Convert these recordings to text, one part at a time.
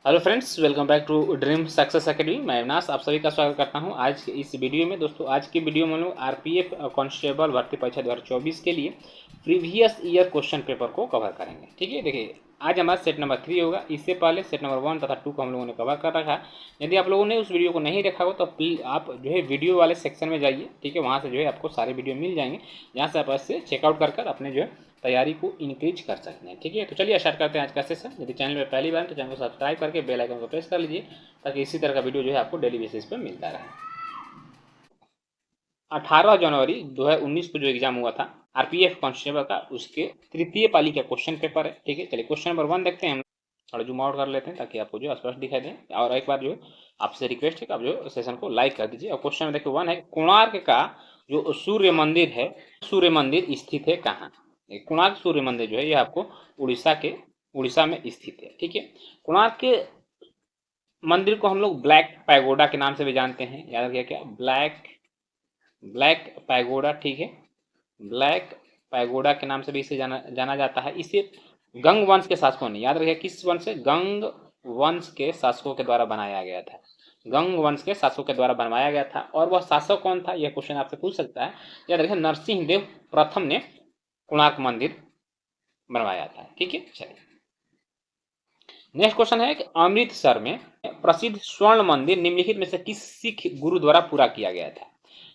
Hello friends, welcome back to Dream Success Academy. मैं अविनाश आप सभी का स्वागत करता हूं आज के इस वीडियो में। दोस्तों, आज की वीडियो में हम लोग आरपीएफ कांस्टेबल भर्ती परीक्षा 2024 के लिए प्रीवियस ईयर क्वेश्चन पेपर को कवर करेंगे। ठीक है, देखिए आज हमारा सेट नंबर 3 होगा। इससे पहले सेट नंबर 1 तथा 2 को हम लोगों ने कवर कर रखा है। यदि आप लोगों ने उस वीडियो को नहीं देखा हो तो प्लीज़ आप जो है वीडियो वाले सेक्शन में जाइए। ठीक है, वहाँ से जो है आपको सारे वीडियो मिल जाएंगे, जहाँ से आप इससे चेकआउट कर अपने जो है तैयारी को इंक्रीज कर सकते हैं। ठीक है, तो चलिए स्टार्ट करते हैं आज का सेशन। यदि चैनल में पहली बार तो चैनल को सब्सक्राइब करके बेल आइकन को प्रेस कर लीजिए, ताकि इसी तरह का वीडियो जो है आपको डेली बेसिस पर मिलता रहे। 18 जनवरी 2019 को जो एग्जाम हुआ था आरपीएफ कांस्टेबल का, उसके तृतीय पाली का क्वेश्चन पेपर है। ठीक है, चलिए क्वेश्चन नंबर 1 देखते हैं। हम थोड़ा जूम आउट कर लेते हैं ताकि आपको जो स्पष्ट दिखाई दे। और एक बार जो आपसे रिक्वेस्ट है कि आप जो सेशन को लाइक कर दीजिए। और क्वेश्चन में देखिए 1 है, कोणार्क का जो सूर्य मंदिर है, सूर्य मंदिर स्थित है कहाँ? कोणार्क सूर्य मंदिर जो है ये आपको उड़ीसा में स्थित है। ठीक है, कोणार्क के मंदिर को हम लोग ब्लैक पैगोडा के नाम से भी जानते हैं। याद रखिए क्या, ब्लैक पैगोडा। ठीक है, ब्लैक पैगोडा के नाम से भी इसे जाना जाता है। इसे गंग वंश के शासकों ने, याद रखिए किस वंश से, गंग वंश के शासकों के द्वारा बनाया गया था। गंग वंश के शासकों के द्वारा बनवाया गया था। और वह शासक कौन था, यह क्वेश्चन आपसे पूछ सकता है। याद रखिए नरसिंह देव प्रथम ने कोणार्क मंदिर बनवाया था। ठीक है, चलिए नेक्स्ट क्वेश्चन है कि अमृतसर में प्रसिद्ध स्वर्ण मंदिर निम्नलिखित में से किस सिख गुरु द्वारा पूरा किया गया था?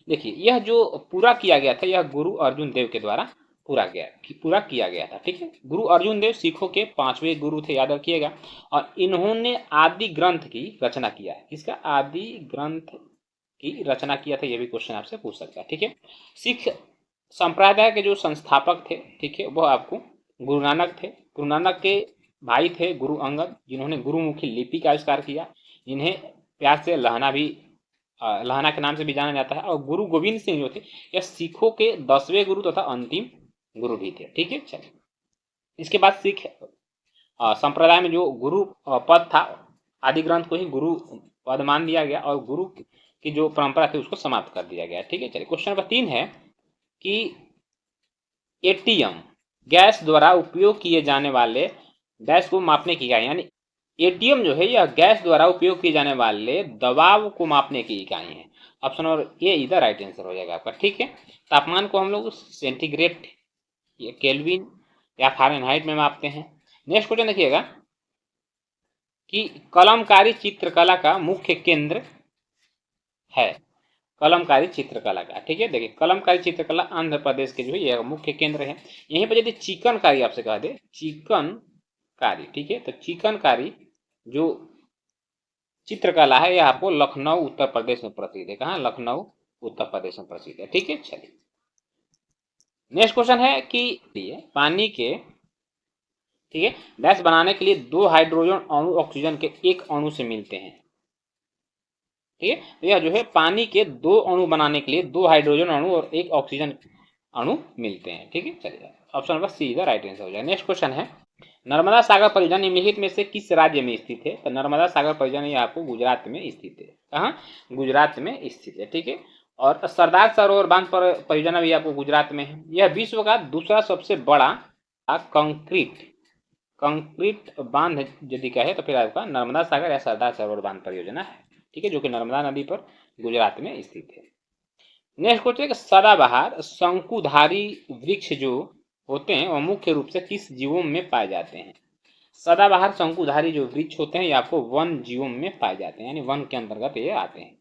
देखिए यह जो पूरा किया गया था, यह गुरु अर्जुन देव के द्वारा पूरा किया गया था। ठीक है, गुरु अर्जुन देव सिखों के 5वें गुरु थे, याद रखिएगा। और इन्होंने आदि ग्रंथ की रचना किया है। किसका आदि ग्रंथ की रचना किया था, यह भी क्वेश्चन आपसे पूछ सकता है। ठीक है, सिख संप्रदाय के जो संस्थापक थे, ठीक है, वह आपको गुरु नानक थे। गुरु नानक के भाई थे गुरु अंगद, जिन्होंने गुरुमुखी लिपि का आविष्कार किया, जिन्हें प्यार से लहना के नाम से भी जाना जाता है। और गुरु गोविंद सिंह जो थे, यह सिखों के 10वें गुरु तथा अंतिम गुरु भी थे। ठीक है, चलिए इसके बाद सिख संप्रदाय में जो गुरु पद था, आदि ग्रंथ को ही गुरु पद मान दिया गया और गुरु की जो परंपरा थी उसको समाप्त कर दिया गया। ठीक है, चलिए क्वेश्चन नंबर 3 है कि एटीएम गैस द्वारा उपयोग किए जाने वाले गैस को मापने की इकाई, यानी एटीएम जो है यह गैस द्वारा उपयोग किए जाने वाले दबाव को मापने की इकाई है। ऑप्शन नंबर ए इधर राइट आंसर हो जाएगा आपका। ठीक है, तापमान को हम लोग सेंटीग्रेड या केल्विन या फारेनहाइट में मापते हैं। नेक्स्ट क्वेश्चन देखिएगा कि कलमकारी चित्रकला का मुख्य केंद्र है, कलमकारी चित्रकला का। ठीक है, देखिए कलमकारी चित्रकला आंध्र प्रदेश के जो है यह मुख्य केंद्र है। यहीं पर यदि चिकनकारी आपसे कह दे, चिकनकारी, ठीक है, तो चिकनकारी जो चित्रकला है यह आपको लखनऊ उत्तर प्रदेश में प्रसिद्ध है। कहाँ? लखनऊ उत्तर प्रदेश में प्रसिद्ध है। ठीक है, चलिए नेक्स्ट क्वेश्चन है कि पानी के, ठीक है, गैस बनाने के लिए 2 हाइड्रोजन अणु ऑक्सीजन के एक अणु से मिलते हैं। ठीक है, तो यह जो है पानी के 2 अणु बनाने के लिए 2 हाइड्रोजन अणु और 1 ऑक्सीजन अणु मिलते हैं। ठीक है, चलिए ऑप्शन नंबर सी इधर राइट आंसर हो जाएगा। नेक्स्ट क्वेश्चन है, नर्मदा सागर परियोजना निम्नलिखित में से किस राज्य में स्थित है? तो नर्मदा सागर परियोजना ये आपको गुजरात में स्थित है। कहाँ? गुजरात में स्थित है। ठीक है, और सरदार सरोवर बांध परियोजना भी आपको गुजरात में है। यह विश्व का दूसरा सबसे बड़ा कंक्रीट बांध यदि कहे तो फिर आपका नर्मदा सागर या सरदार सरोवर बांध परियोजना है। ठीक है, जो कि नर्मदा नदी पर गुजरात में स्थित है। नेक्स्ट क्वेश्चन है, सदाबहार शंकुधारी वृक्ष जो होते हैं वह मुख्य रूप से किस जीवों में पाए जाते हैं? सदाबहार शंकुधारी जो वृक्ष होते हैं ये आपको वन जीवों में पाए जाते हैं, यानी वन के अंतर्गत ये आते हैं।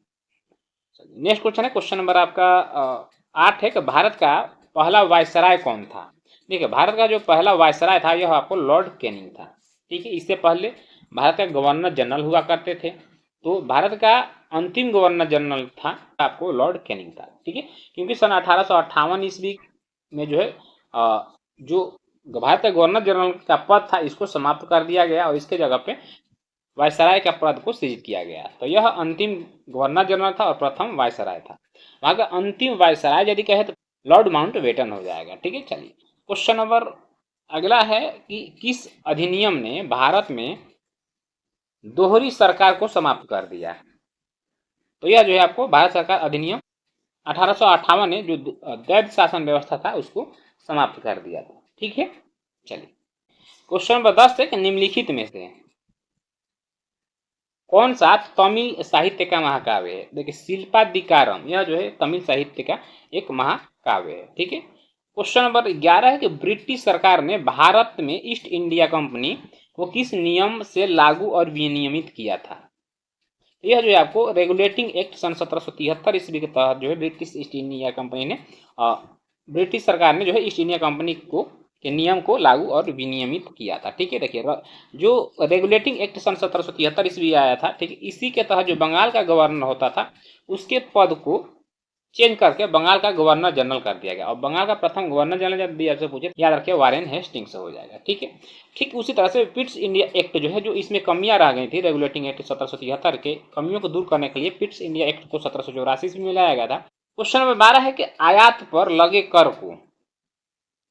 नेक्स्ट क्वेश्चन है, क्वेश्चन नंबर आपका 8 है कि भारत का पहला वायसराय कौन था? देखिए भारत का जो पहला वायसराय था यह आपको लॉर्ड कैनिंग था। ठीक है, इससे पहले भारत का गवर्नर जनरल हुआ करते थे, तो भारत का अंतिम गवर्नर जनरल था आपको लॉर्ड कैनिंग था। ठीक है, क्योंकि सन 1858 ईस्वी में जो है जो भारत का गवर्नर जनरल का पद था इसको समाप्त कर दिया गया और इसके जगह पे वायसराय का पद को सृजित किया गया। तो यह अंतिम गवर्नर जनरल था और प्रथम वायसराय था। वहां का अंतिम वायसराय यदि कहे तो लॉर्ड माउंटबेटन हो जाएगा। ठीक है, चलिए क्वेश्चन नंबर अगला है कि किस अधिनियम ने भारत में दोहरी सरकार को समाप्त कर दिया? तो यह जो है आपको भारत सरकार अधिनियम 1858 ने जो दैव शासन व्यवस्था था उसको समाप्त कर दिया था। ठीक है, चलिए क्वेश्चन नंबर 10 है कि निम्नलिखित में से कौन सा तमिल साहित्य का महाकाव्य है? देखिए शिल्पादिकारम, यह जो है तमिल साहित्य का एक महाकाव्य है। ठीक है। क्वेश्चन नंबर 11 है कि ब्रिटिश सरकार ने भारत में ईस्ट इंडिया कंपनी को किस नियम से लागू और विनियमित किया था? यह जो है आपको रेगुलेटिंग एक्ट सन 1773 ईस्वी के तहत जो है ब्रिटिश ईस्ट इंडिया कंपनी ने ब्रिटिश सरकार ने जो है ईस्ट इंडिया कंपनी को के नियम को लागू और विनियमित किया था। ठीक है। देखिए जो रेगुलेटिंग एक्ट सन 1773 ईस्वी आया था, ठीक है, इसी के तहत जो बंगाल का गवर्नर होता था उसके पद को चेंज करके बंगाल का गवर्नर जनरल कर दिया गया। और बंगाल का प्रथम गवर्नर जनरल जब भी आपसे पूछे याद रखिए वारेन हेस्टिंग्स हो जाएगा। ठीक है। ठीक उसी तरह से पिट्स इंडिया एक्ट जो है, जो इसमें कमियां रह गई थी रेगुलेटिंग एक्ट 1773 के कमियों को दूर करने के लिए पिट्स इंडिया एक्ट को 1784 में लाया गया था। क्वेश्चन नंबर 12 है कि आयात पर लगे कर को,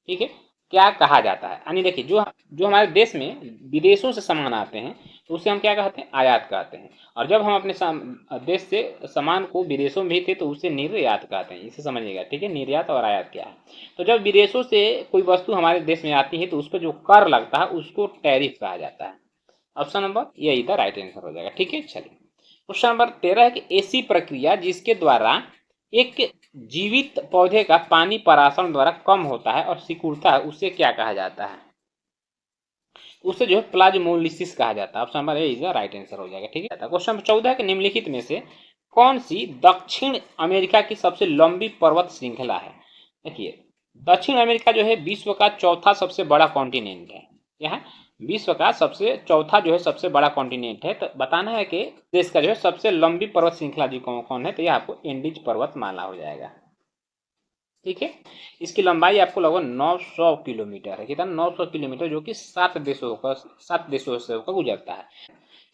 ठीक है, क्या कहा जाता है? यानी देखिए जो हमारे देश में विदेशों से सामान आते हैं तो उसे हम क्या कहते हैं? आयात कहते हैं। और जब हम अपने देश से सामान को विदेशों में भेजते तो उसे निर्यात कहते हैं। इसे समझिएगा। ठीक है। निर्यात और आयात क्या है? तो जब विदेशों से कोई वस्तु हमारे देश में आती है तो उस पर जो कर लगता है उसको टैरिफ कहा जाता है। ऑप्शन नंबर ये इधर राइट आंसर हो जाएगा। ठीक है। चलिए क्वेश्चन नंबर 13 है कि ऐसी प्रक्रिया जिसके द्वारा एक जीवित पौधे का पानी परासरण द्वारा कम होता है और सिकुड़ता है उसे क्या कहा जाता है? उसे जो है प्लाज्मोलिसिस कहा जाता है। Option number A is right answer हो जाएगा। ठीक है। क्वेश्चन नंबर 14 के निम्नलिखित में से कौन सी दक्षिण अमेरिका की सबसे लंबी पर्वत श्रृंखला है? देखिए दक्षिण अमेरिका जो है विश्व का चौथा सबसे बड़ा कॉन्टिनेंट है। यह विश्व का चौथा जो है सबसे बड़ा कॉन्टिनेंट है। तो बताना है कि देश का जो है सबसे लंबी पर्वत श्रृंखला जी कौन है? तो यह आपको एंडीज पर्वतमाला हो जाएगा। ठीक है। इसकी लंबाई आपको लगभग 900 किलोमीटर है। कितना? 900 किलोमीटर, जो कि 7 देशों से होकर गुजरता है।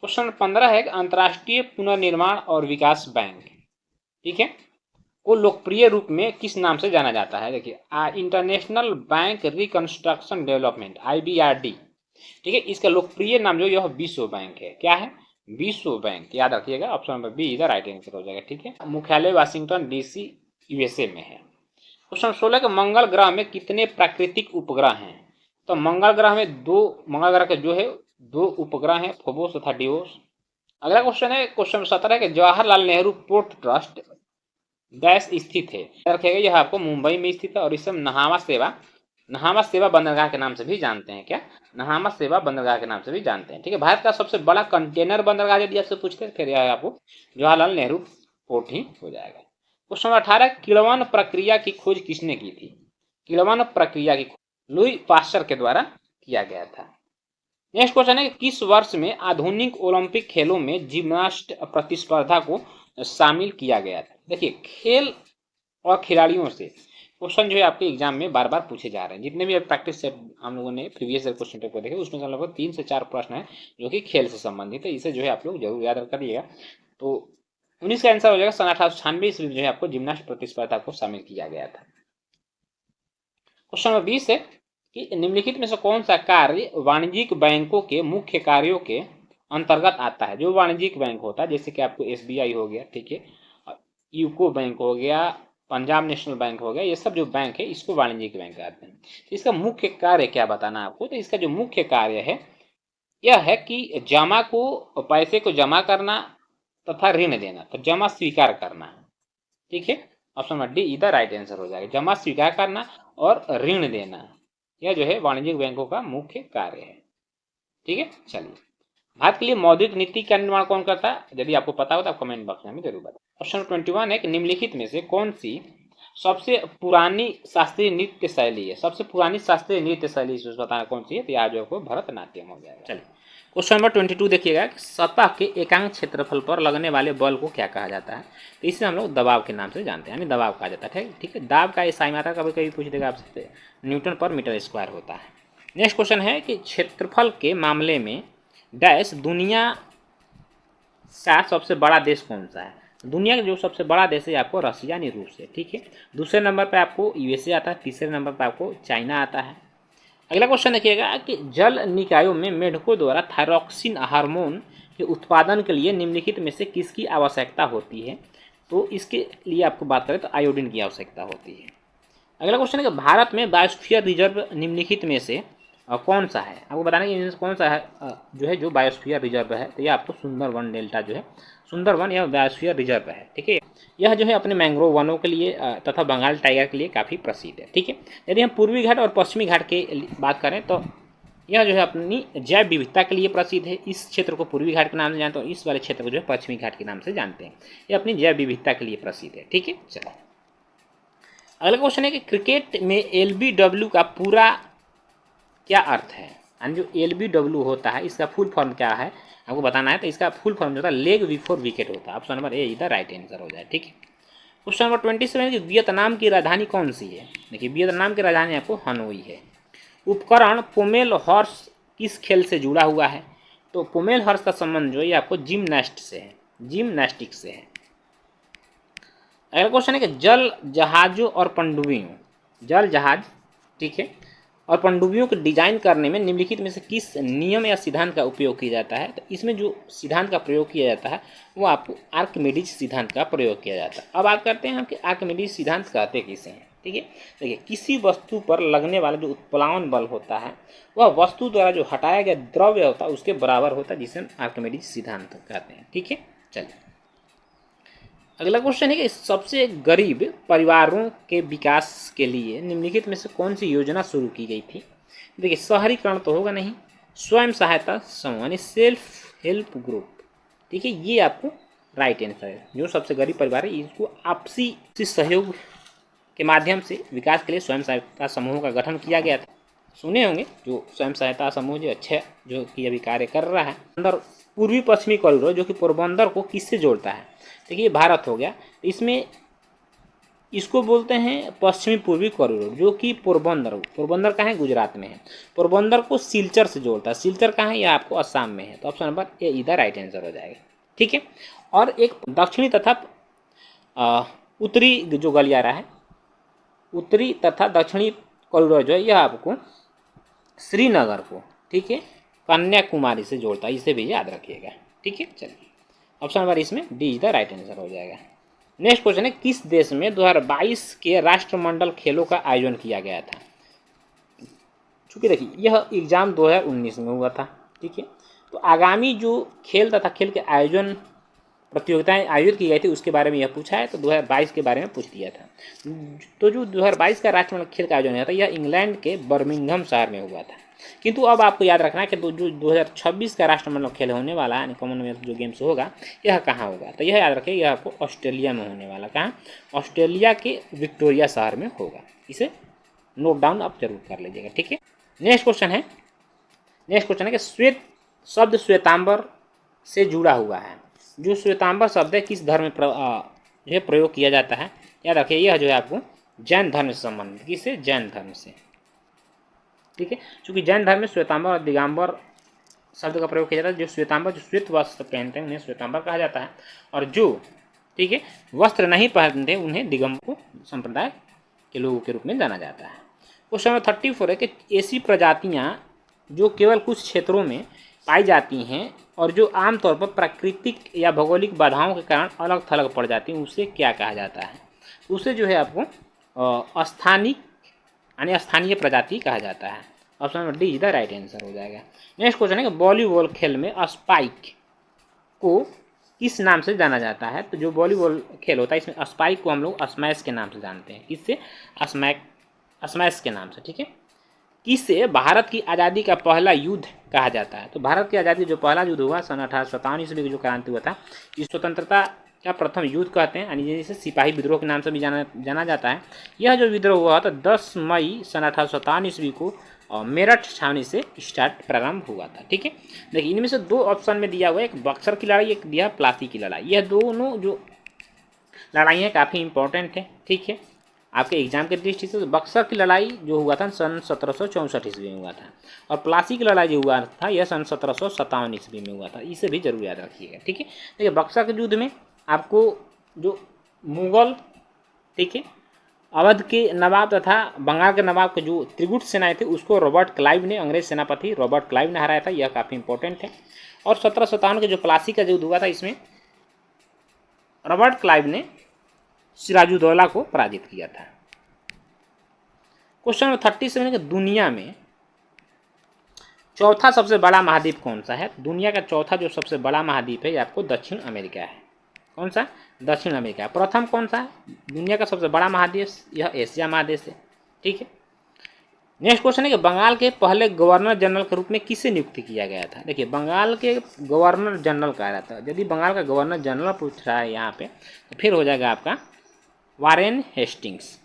क्वेश्चन नंबर 15 है कि अंतर्राष्ट्रीय पुनर्निर्माण और विकास बैंक, ठीक है, को लोकप्रिय रूप में किस नाम से जाना जाता है? देखिए international bank reconstruction development IBRD। ठीक है। इसका लोकप्रिय नाम जो यह विश्व बैंक है। क्या है? विश्व बैंक। याद रखिएगा। ऑप्शन नंबर बी इधर राइट आंसर हो जाएगा। ठीक है। मुख्यालय वाशिंगटन DC USA में है। क्वेश्चन 16 के मंगल ग्रह में कितने प्राकृतिक उपग्रह हैं? तो मंगल ग्रह में मंगल ग्रह के जो है 2 उपग्रह हैं, फोबोस तथा डिओस। अगला क्वेश्चन है क्वेश्चन 17 के Jawaharlal Nehru port trust dash स्थित है? रखिएगा यह आपको मुंबई में स्थित है और इसे नहामा सेवा बंदरगाह के नाम से भी जानते हैं। क्या? नहामा सेवा बंदरगाह के नाम से भी जानते हैं। ठीक है। भारत का सबसे बड़ा कंटेनर बंदरगाह यदि आपसे पूछते हैं फिर यह आपको जवाहरलाल नेहरू पोर्ट ही हो जाएगा। क्वेश्चन 18 किण्वन प्रक्रिया की खोज किसने की थी? किण्वन प्रक्रिया की खोज लुई पास्चर के द्वारा किया गया था। नेक्स्ट क्वेश्चन है किस वर्ष में आधुनिक ओलंपिक खेलों में जिम्नास्ट प्रतिस्पर्धा को शामिल किया गया था? देखिए खेल और खिलाड़ियों से क्वेश्चन जो है आपके एग्जाम में बार बार पूछे जा रहे हैं। जितने भी प्रैक्टिस सेट हम लोगों ने प्रीवियस ईयर क्वेश्चन पेपर देखे उसमें से लगभग 3 से 4 प्रश्न है जो कि खेल से संबंधित है। इसे जो है आप लोग जरूर याद करिएगा। तो 19 का आंसर हो जाएगा। सन 1896 ईस्वी में जो है आपको जिम्नास्ट प्रतिस्पर्धा को शामिल किया गया था। क्वेश्चन नंबर 20 है कि निम्नलिखित में से कौन सा कार्य वाणिज्यिक बैंकों के मुख्य कार्यों के अंतर्गत आता है? जो वाणिज्यिक बैंक होता है जैसे कि आपको SBI हो गया, ठीक है, यूको बैंक हो गया, पंजाब नेशनल बैंक हो गया, ये सब जो बैंक है इसको वाणिज्यिक बैंक कहते हैं। इसका मुख्य कार्य क्या बताना आपको? तो इसका जो मुख्य कार्य है यह है कि पैसे को जमा करना तथा ऋण देना, तो जमा स्वीकार करना। ठीक है। ऑप्शन नंबर डी इधर राइट आंसर हो जाएगा। जमा स्वीकार करना और ऋण देना यह जो है वाणिज्यिक बैंकों का मुख्य कार्य है। ठीक है। चलिए भारत के लिए मौद्रिक नीति का निर्माण कौन करता है? यदि आपको पता हो तो आप कमेंट बॉक्स में हमें जरूर बताएं। क्वेश्चन 21 है कि निम्नलिखित में से कौन सी सबसे पुरानी शास्त्रीय नृत्य शैली है? सबसे पुरानी शास्त्रीय नृत्य शैली बताना कौन सी है? तो यहाँ जो आपको भरतनाट्यम हो जाएगा। चलिए क्वेश्चन नंबर 22 देखिएगा कि सतह के एकांक क्षेत्रफल पर लगने वाले बल को क्या कहा जाता है? तो इसे हम लोग दबाव के नाम से जानते हैं, यानी दबाव कहा जाता है। ठीक है। दाब का SI मात्रा कभी कभी पूछ देगा आपसे, न्यूटन पर मीटर स्क्वायर होता है। नेक्स्ट क्वेश्चन है कि क्षेत्रफल के मामले में डैश दुनिया का सबसे बड़ा देश कौन सा है? दुनिया का जो सबसे बड़ा देश है आपको रसिया यानी रूस है। ठीक है। दूसरे नंबर पे आपको USA आता है, तीसरे नंबर पे आपको चाइना आता है। अगला क्वेश्चन देखिएगा कि जल निकायों में मेढकों द्वारा थायरॉक्सिन हार्मोन के उत्पादन के लिए निम्नलिखित में से किसकी आवश्यकता होती है? तो इसके लिए आपको बात करें तो आयोडीन की आवश्यकता होती है। अगला क्वेश्चन है कि भारत में बायोस्फीयर रिजर्व निम्नलिखित में से कौन सा है, आपको बताना कि इनमें से कौन सा है जो है जो बायोस्फीयर रिजर्व है। तो ये आपको सुंदरवन डेल्टा जो है, सुंदरवन या बायोस्फीयर रिजर्व है। ठीक है, यह जो है अपने मैंग्रोव वनों के लिए तथा बंगाल टाइगर के लिए काफ़ी प्रसिद्ध है। ठीक है, यदि हम पूर्वी घाट और पश्चिमी घाट की बात करें तो यह जो है अपनी जैव विविधता के लिए प्रसिद्ध है। इस क्षेत्र को पूर्वी घाट के नाम से जानते हैं और इस वाले क्षेत्र को जो है पश्चिमी घाट के नाम से जानते हैं। ये अपनी जैव विविधता के लिए प्रसिद्ध है। ठीक है, चलो अगला क्वेश्चन है कि क्रिकेट में LBW का पूरा क्या अर्थ है। यानी जो LBW होता है इसका फुल फॉर्म क्या है आपको बताना है। तो इसका फुल फॉर्म जो होता है लेग बिफोर विकेट होता है। ऑप्शन नंबर ए इधर राइट आंसर हो जाए। ठीक है, क्वेश्चन नंबर 27 कि वियतनाम की राजधानी कौन सी है। देखिए वियतनाम की राजधानी आपको हनोई है। उपकरण पोमेल हॉर्स किस खेल से जुड़ा हुआ है। तो पोमेल हॉर्स का संबंध जो है आपको जिम्नास्ट से है, जिम्नास्टिक से है। अगला क्वेश्चन है कि जल जहाजों और पनडुब्बियों, जल जहाज ठीक है और पनडुब्बियों को डिजाइन करने में निम्नलिखित में से किस नियम या सिद्धांत का उपयोग किया जाता है। तो इसमें जो सिद्धांत का प्रयोग किया जाता है वो आपको आर्किमिडीज सिद्धांत का प्रयोग किया जाता है। अब बात करते हैं हम कि आर्किमिडीज सिद्धांत कहते किसे हैं। ठीक है, देखिए किसी वस्तु पर लगने वाला जो उत्प्लावन बल होता है वह वस्तु द्वारा जो हटाया गया द्रव्य होता है उसके बराबर होता है, जिसे हम आर्किमिडीज सिद्धांत कहते हैं। ठीक है, चलिए अगला क्वेश्चन है कि सबसे गरीब परिवारों के विकास के लिए निम्नलिखित में से कौन सी योजना शुरू की गई थी। देखिए शहरीकरण तो होगा नहीं, स्वयं सहायता समूह यानी सेल्फ हेल्प ग्रुप। ठीक है, ये आपको राइट आंसर है। जो सबसे गरीब परिवार है इसको आपसी सहयोग के माध्यम से विकास के लिए स्वयं सहायता समूह का गठन किया गया था। सुने होंगे जो स्वयं सहायता समूह जो अच्छे जो कि अभी कार्य कर रहा है। अंदर पूर्वी पश्चिमी कॉरिडोर जो कि पोरबंदर को किससे जोड़ता है। देखिए भारत हो गया, इसमें इसको बोलते हैं पश्चिमी पूर्वी कॉरिडोर जो कि पोरबंदर कहाँ है, गुजरात में है। पोरबंदर को सिलचर से जोड़ता है। सिलचर कहाँ है, यह आपको असम में है। तो ऑप्शन नंबर ए इधर राइट आंसर हो जाएगा। ठीक है, और एक दक्षिणी तथा उत्तरी जो गलियारा है, उत्तरी तथा दक्षिणी कॉरिडोर जो है यह आपको श्रीनगर को ठीक है कन्याकुमारी से जोड़ता है। इसे भी याद रखिएगा। ठीक है, चलिए ऑप्शन नंबर इसमें D is the right answer हो जाएगा। नेक्स्ट क्वेश्चन है किस देश में 2022 के राष्ट्रमंडल खेलों का आयोजन किया गया था। चूँकि देखिए यह एग्जाम 2019 में हुआ था। ठीक है, तो आगामी जो खेल तथा खेल के आयोजन प्रतियोगिताएं आयोजित की गई थी उसके बारे में यह पूछा है। तो 2022 के बारे में पूछ दिया था। तो जो 2022 का राष्ट्रमंडल खेल का आयोजन हुआ था यह इंग्लैंड के बर्मिंघम शहर में हुआ था। किंतु अब आपको याद रखना है कि जो 2026 का राष्ट्रमंडल खेल होने वाला है यानी कॉमनवेल्थ जो गेम्स होगा यह कहाँ होगा। तो यह याद रखिए यह आपको ऑस्ट्रेलिया में होने वाला। कहाँ, ऑस्ट्रेलिया के विक्टोरिया शहर में होगा। इसे नोट डाउन आप जरूर कर लीजिएगा। ठीक है, नेक्स्ट क्वेश्चन है कि श्वेत शब्द श्वेतांबर से जुड़ा हुआ है। जो श्वेतांबर शब्द है किस धर्म में जो प्रयोग किया जाता है। याद रखिए यह जो है आपको जैन धर्म से संबंधित, किससे, जैन धर्म से। ठीक है, चूँकि जैन धर्म में श्वेतांबर और दिगंबर शब्द का प्रयोग किया जाता है। जो श्वेतांबर जो श्वेत वस्त्र पहनते हैं उन्हें श्वेतांबर कहा जाता है, और जो ठीक है वस्त्र नहीं पहनते उन्हें दिगंबर संप्रदाय के लोगों के रूप में जाना जाता है। क्वेश्चन नंबर 34 है कि ऐसी प्रजातियां जो केवल कुछ क्षेत्रों में पाई जाती हैं और जो आमतौर पर प्राकृतिक या भौगोलिक बाधाओं के कारण अलग थलग पड़ जाती हैं उसे क्या कहा जाता है। उसे जो है आपको स्थानीय प्रजाति कहा जाता है। Option number D is the right answer हो जाएगा। नेक्स्ट क्वेश्चन है कि वॉलीबॉल खेल में स्पाइक को किस नाम से जाना जाता है। तो जो वॉलीबॉल खेल होता है इसमें स्पाइक को हम लोग स्मैश के नाम से जानते हैं। किससे, स्मैश के नाम से। ठीक है, किससे भारत की आज़ादी का पहला युद्ध कहा जाता है। तो भारत की आज़ादी जो पहला युद्ध हुआ सन 1857 ईस्वी की जो क्रांति हुआ था इस स्वतंत्रता का प्रथम युद्ध कहते हैं, यानी जिसे सिपाही विद्रोह के नाम से भी जाना जाता है। यह जो विद्रोह हुआ था 10 मई सन 1857 ईस्वी को मेरठ छावनी से प्रारंभ हुआ था। ठीक है, देखिए इनमें से दो ऑप्शन में दिया हुआ है, एक बक्सर की लड़ाई, एक दिया प्लासी की लड़ाई। यह दोनों जो लड़ाइयाँ काफ़ी इंपॉर्टेंट है। ठीक है, आपके एग्जाम के दृष्टि से। तो बक्सर की लड़ाई जो हुआ था सन 1764 ईस्वी में हुआ था, और प्लासी की लड़ाई जो हुआ था यह सन 1757 ईस्वी में हुआ था। इसे भी जरूर याद रखिएगा। ठीक है, देखिए बक्सर के युद्ध में आपको जो मुगल ठीक है अवध के नवाब तथा बंगाल के नवाब के जो त्रिगुट सेनाएं थे उसको रॉबर्ट क्लाइव ने, अंग्रेज सेनापति रॉबर्ट क्लाइव ने हराया था। यह काफ़ी इंपॉर्टेंट है। और 1757 के जो प्लासी का युद्ध हुआ था इसमें रॉबर्ट क्लाइव ने सिराजुद्दौला को पराजित किया था। क्वेश्चन नंबर 37 है कि दुनिया में चौथा सबसे बड़ा महाद्वीप कौन सा है? दुनिया का चौथा जो सबसे बड़ा महाद्वीप है ये आपको दक्षिण अमेरिका है। कौन सा? दक्षिण अमेरिका। प्रथम कौन सा है? दुनिया का सबसे बड़ा महादेश यह एशिया महादेश है। ठीक है। नेक्स्ट क्वेश्चन है कि बंगाल के पहले गवर्नर जनरल के रूप में किसे नियुक्त किया गया था? देखिए, बंगाल के गवर्नर जनरल कहा जाता है। यदि बंगाल का गवर्नर जनरल पूछ रहा है यहाँ पे तो फिर हो जाएगा आपका वारेन हेस्टिंग्स।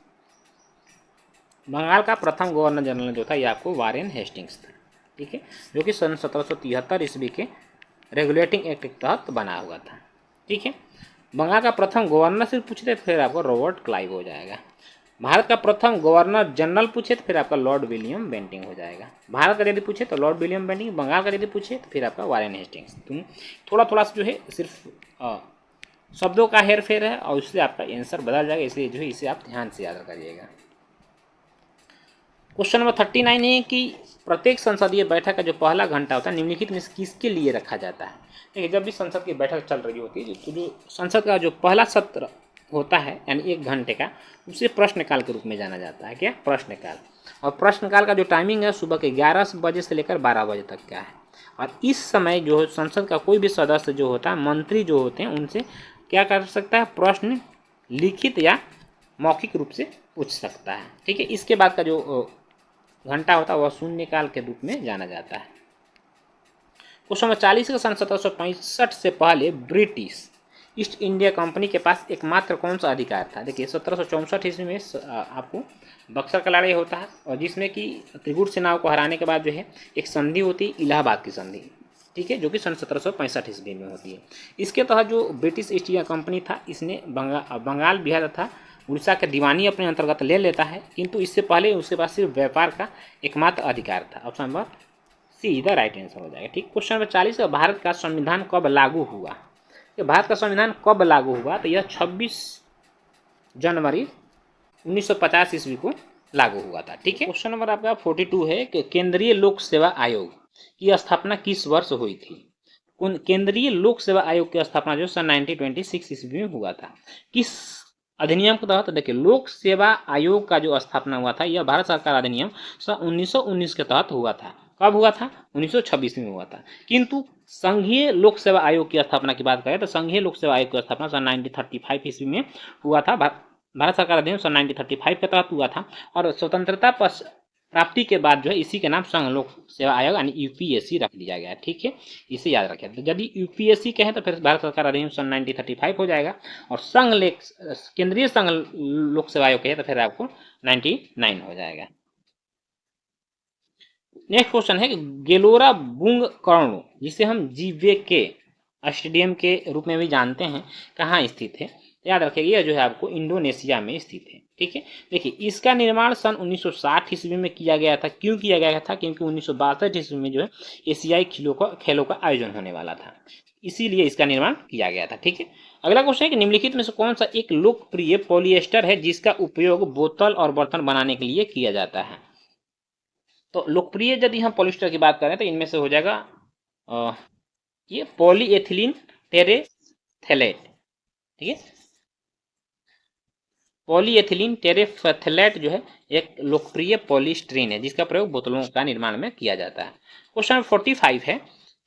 बंगाल का प्रथम गवर्नर जनरल जो था ये आपको वारेन हेस्टिंग्स था। ठीक है, जो कि सन 1773 ईस्वी के रेगुलेटिंग एक्ट के तहत बना हुआ था। ठीक है। बंगाल का प्रथम गवर्नर सिर्फ पूछते तो फिर आपको रॉबर्ट क्लाइव हो जाएगा। भारत का प्रथम गवर्नर जनरल पूछे तो फिर आपका लॉर्ड विलियम बेंटिंग हो जाएगा। भारत का यदि पूछे तो लॉर्ड विलियम बेंटिंग, बंगाल का यदि पूछे तो फिर आपका वारेन हेस्टिंग्स। थोड़ा थोड़ा जो है सिर्फ शब्दों का हेर फेर है और उससे आपका आंसर बदल जाएगा, इसलिए जो है इसे आप ध्यान से याद करिएगा। क्वेश्चन नंबर 39 है कि प्रत्येक संसदीय बैठक का जो पहला घंटा होता है निम्नलिखित में से किसके लिए रखा जाता है? देखिए, जब भी संसद की बैठक चल रही होती है तो जो संसद का जो पहला सत्र होता है यानी 1 घंटे का, उसे प्रश्नकाल के रूप में जाना जाता है। क्या? प्रश्नकाल। और प्रश्नकाल का जो टाइमिंग है सुबह के 11 बजे से लेकर 12 बजे तक का है। और इस समय जो संसद का कोई भी सदस्य जो होता है, मंत्री जो होते हैं, उनसे क्या कर सकता है? प्रश्न लिखित या मौखिक रूप से पूछ सकता है। ठीक है। इसके बाद का जो घंटा होता है वह शून्यकाल के रूप में जाना जाता है। क्वेश्चन नंबर 40 का सन 1765 से पहले ब्रिटिश ईस्ट इंडिया कंपनी के पास एकमात्र कौन सा अधिकार था? देखिए, 1764 ईस्वी में आपको बक्सर का लड़ाई होता है और जिसमें कि त्रिगुट सेनाओं को हराने के बाद जो है एक संधि होती है, इलाहाबाद की संधि। ठीक है, जो कि सन 1765 ईस्वी में होती है। इसके तहत जो ब्रिटिश ईस्ट इंडिया कंपनी था इसने बंगाल, बिहार तथा उड़ीसा के दीवानी अपने अंतर्गत ले लेता है, किंतु इससे पहले उसके पास सिर्फ व्यापार का एकमात्र अधिकार था। Option number see the right answer हो जाएगा। ठीक। क्वेश्चन नंबर 40 का भारत का संविधान कब लागू हुआ? कि भारत का संविधान कब लागू हुआ? तो यह 26 जनवरी 1950 ईस्वी को लागू हुआ था। ठीक है। क्वेश्चन नंबर आपका 42 है कि केंद्रीय लोक सेवा आयोग की स्थापना किस वर्ष हुई थी? केंद्रीय लोक सेवा आयोग की स्थापना जो सन 1926 ईस्वी में हुआ था। किस अधिनियम के तहत? देखिए, लोक सेवा आयोग का जो स्थापना हुआ था यह भारत सरकार अधिनियम सन 1919 के तहत हुआ था। कब हुआ था? 1926 में हुआ था। किंतु संघीय लोक सेवा आयोग की स्थापना की बात करें तो संघीय लोक सेवा आयोग की स्थापना सन 1935 ईस्वी में हुआ था। भारत सरकार अधिनियम सन 1935 के तहत हुआ था और स्वतंत्रता प्राप्ति के बाद जो है इसी के नाम संघ लोक सेवा आयोग यानी यूपीएससी रख दिया गया। ठीक है, इसे याद रखें। तो यदि यूपीएससी कहें तो फिर भारत सरकार अधिनियम सन 1935 हो जाएगा और केंद्रीय संघ लोक सेवा आयोग कहे तो फिर आपको 99 हो जाएगा। नेक्स्ट क्वेश्चन है कि गेलोरा बुंग कर्णो, जिसे हम जीवेके स्टेडियम के रूप में भी जानते हैं, कहाँ स्थित है? याद रखिए, यह जो है आपको इंडोनेशिया में स्थित है। ठीक है। देखिए, इसका निर्माण सन 1960 ईस्वी में किया गया था। क्यों किया गया था? क्योंकि 1962 ईस्वी में जो है एशियाई खेलों का आयोजन होने वाला था, इसीलिए इसका निर्माण किया गया था। ठीक है। अगला क्वेश्चन है कि निम्नलिखित में से कौन सा एक लोकप्रिय पॉलिएस्टर है जिसका उपयोग बोतल और बर्तन बनाने के लिए किया जाता है? तो लोकप्रिय यदि हम पॉलिएस्टर की बात करें तो इनमें से हो जाएगा ये पॉलीएथिलीन टेरेफ्थैलेट। ठीक है, पॉलीएथिलीन टेरेफ्थैलेट जो है एक लोकप्रिय पॉलीस्टीरीन है जिसका प्रयोग बोतलों का निर्माण में किया जाता है। क्वेश्चन 45 है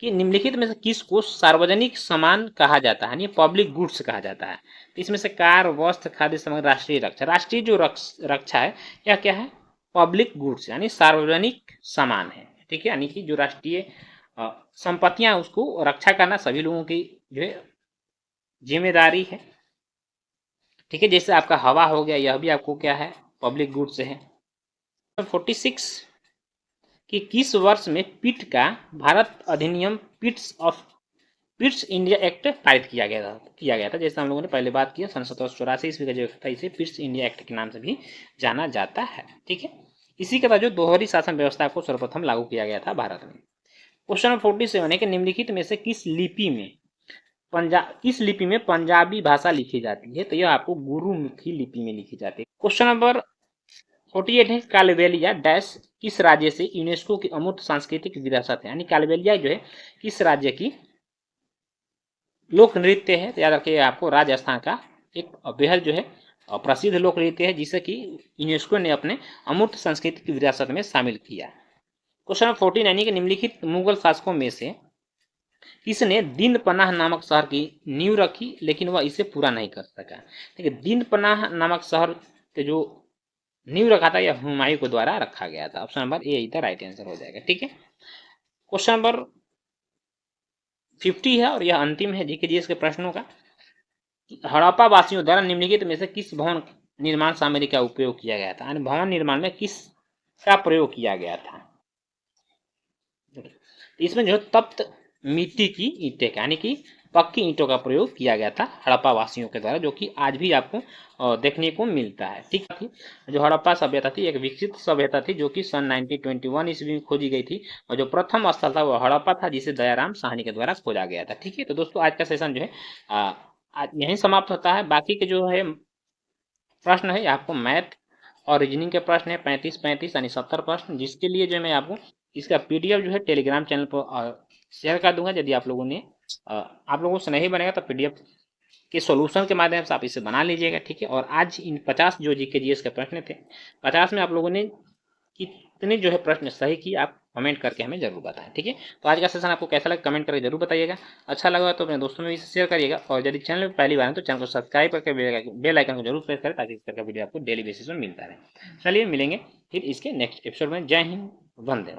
कि निम्नलिखित में से किसको सार्वजनिक सामान कहा जाता है, यानी पब्लिक गुड्स कहा जाता है? तो इसमें से कार, वस्त्र, खाद्य सामग्री, राष्ट्रीय रक्षा। राष्ट्रीय जो रक्षा है यह क्या है? पब्लिक गुड्स यानी सार्वजनिक सामान है। ठीक है, यानी कि जो राष्ट्रीय संपत्तियां उसको रक्षा करना सभी लोगों की जो है जिम्मेदारी है। ठीक है, जैसे आपका हवा हो गया, यह भी आपको क्या है? पब्लिक गुड्स है। 46 कि किस वर्ष में पिट का भारत अधिनियम पिट्स इंडिया एक्ट पारित किया गया था? जैसे हम लोगों ने पहले बात की, सन 1784 ईस्वी का जो था इसे पिट्स इंडिया एक्ट के नाम से भी जाना जाता है। ठीक है, इसी के बाद जो दोहरी शासन व्यवस्था को सर्वप्रथम लागू किया गया था भारत में। क्वेश्चन 47 है कि निम्नलिखित में से किस लिपि में पंजाबी भाषा लिखी जाती है? तो यह आपको गुरुमुखी लिपि में लिखी जाती है। क्वेश्चन नंबर 48 है कालबेलिया डैश किस राज्य से यूनेस्को की अमूर्त सांस्कृतिक विरासत है? यानी कालबेलिया जो है किस राज्य की लोक नृत्य है? तो याद रखिए, आपको राजस्थान का एक बेहद जो है प्रसिद्ध लोक नृत्य है जिसे कि यूनेस्को ने अपने अमूर्त सांस्कृतिक विरासत में शामिल किया। क्वेश्चन नंबर 14 यानी कि निम्नलिखित मुगल शासकों में से किसने दिन पनाह नामक शहर की नींव रखी लेकिन वह इसे पूरा नहीं कर सका। देखिए दिन पनाह नामक शहर के जो नींव रखा था यह हुमायूं के द्वारा रखा गया था। ऑप्शन नंबर ए इधर राइट आंसर हो जाएगा। ठीक है, क्वेश्चन नंबर 50 है और यह अंतिम है जीके के प्रश्नों का। हड़प्पा वासियों द्वारा निम्नलिखित में से किस भवन निर्माण सामग्री का उपयोग किया गया था, यानी भवन निर्माण में किस का प्रयोग किया गया था। इसमें जो तप्त मिट्टी की ईंटें यानी कि पक्की ईंटों का प्रयोग किया गया था हड़प्पा वासियों के द्वारा, जो कि आज भी आपको देखने को मिलता है। ठीक है, जो हड़प्पा सभ्यता थी एक विकसित सभ्यता थी जो कि सन 1921 ईस्वी में खोजी गई थी और जो प्रथम स्थल था वह हड़प्पा था जिसे दयाराम साहनी के द्वारा खोजा गया था। ठीक है, तो दोस्तों आज का सेशन जो है आज यहीं समाप्त होता है। बाकी के जो है प्रश्न है आपको मैथ और रीजनिंग के प्रश्न है 35 यानी 70 प्रश्न, जिसके लिए जो मैं आपको इसका पीडीएफ जो है टेलीग्राम चैनल पर शेयर कर दूंगा। यदि आप लोगों से नहीं बनेगा तो पीडीएफ के सॉल्यूशन के माध्यम से आप इसे बना लीजिएगा। ठीक है, और आज इन 50 जो जीके जीएस के प्रश्न थे 50 में आप लोगों ने कितने जो है प्रश्न सही किए आप कमेंट करके हमें जरूर बताएं। ठीक है, तो आज का सेशन आपको कैसा लगा कमेंट करके जरूर बताइएगा। अच्छा लगा तो अपने दोस्तों में भी शेयर करिएगा और यदि चैनल पर पहली बार है तो चैनल को सब्सक्राइब करके बेल आइकन को जरूर प्रेस करें ताकि इस तरह का वीडियो आपको डेली बेसिस में मिलता रहे। चलिए मिलेंगे फिर इसके नेक्स्ट एपिसोड में। जय हिंद, वंदे मातरम।